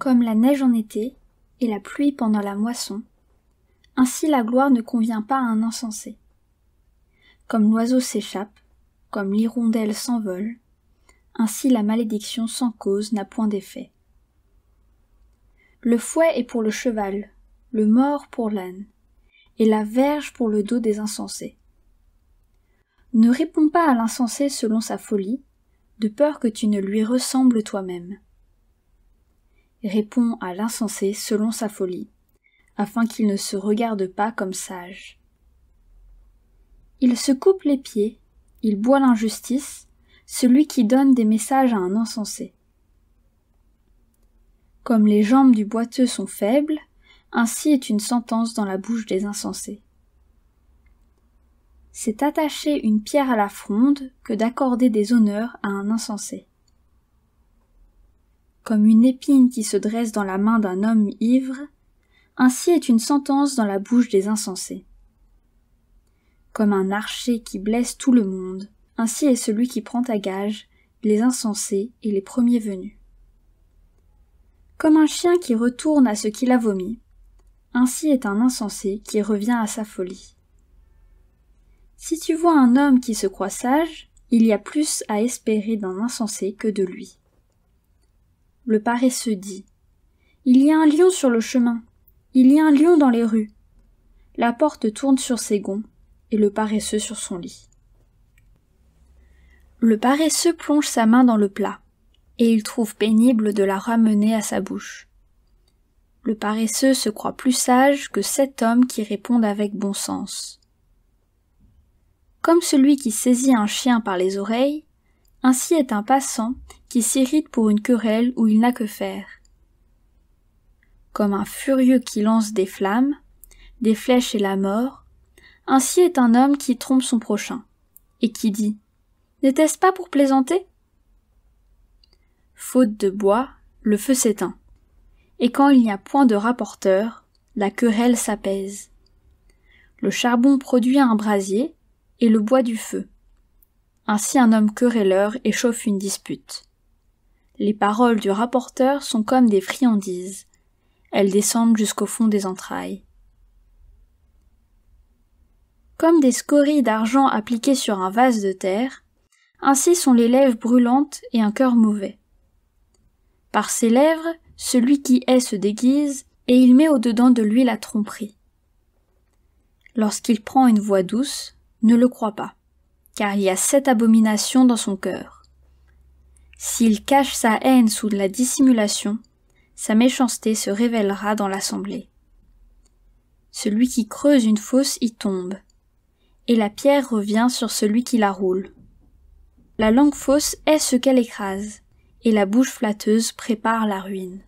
Comme la neige en été et la pluie pendant la moisson, ainsi la gloire ne convient pas à un insensé. Comme l'oiseau s'échappe, comme l'hirondelle s'envole, ainsi la malédiction sans cause n'a point d'effet. Le fouet est pour le cheval, le mors pour l'âne, et la verge pour le dos des insensés. Ne réponds pas à l'insensé selon sa folie, de peur que tu ne lui ressembles toi-même. Réponds à l'insensé selon sa folie, afin qu'il ne se regarde pas comme sage. Il se coupe les pieds, il boit l'injustice, celui qui donne des messages à un insensé. Comme les jambes du boiteux sont faibles, ainsi est une sentence dans la bouche des insensés. C'est attacher une pierre à la fronde que d'accorder des honneurs à un insensé. Comme une épine qui se dresse dans la main d'un homme ivre, ainsi est une sentence dans la bouche des insensés. Comme un archer qui blesse tout le monde, ainsi est celui qui prend à gage les insensés et les premiers venus. Comme un chien qui retourne à ce qu'il a vomi, ainsi est un insensé qui revient à sa folie. Si tu vois un homme qui se croit sage, il y a plus à espérer d'un insensé que de lui. Le paresseux dit : il y a un lion sur le chemin, il y a un lion dans les rues. La porte tourne sur ses gonds, et le paresseux sur son lit. Le paresseux plonge sa main dans le plat, et il trouve pénible de la ramener à sa bouche. Le paresseux se croit plus sage que 7 hommes qui répondent avec bon sens. Comme celui qui saisit un chien par les oreilles, ainsi est un passant qui s'irrite pour une querelle où il n'a que faire. Comme un furieux qui lance des flammes, des flèches et la mort, ainsi est un homme qui trompe son prochain, et qui dit : n'était-ce pas pour plaisanter ? Faute de bois, le feu s'éteint, et quand il n'y a point de rapporteur, la querelle s'apaise. Le charbon produit un brasier, et le bois du feu. Ainsi un homme querelleur échauffe une dispute. Les paroles du rapporteur sont comme des friandises, elles descendent jusqu'au fond des entrailles. Comme des scories d'argent appliquées sur un vase de terre, ainsi sont les lèvres brûlantes et un cœur mauvais. Par ses lèvres, celui qui hait se déguise, et il met au-dedans de lui la tromperie. Lorsqu'il prend une voix douce, ne le crois pas, car il y a 7 abominations dans son cœur. S'il cache sa haine sous la dissimulation, sa méchanceté se révélera dans l'assemblée. Celui qui creuse une fosse y tombe, et la pierre revient sur celui qui la roule. La langue fausse est ce qu'elle écrase, et la bouche flatteuse prépare la ruine.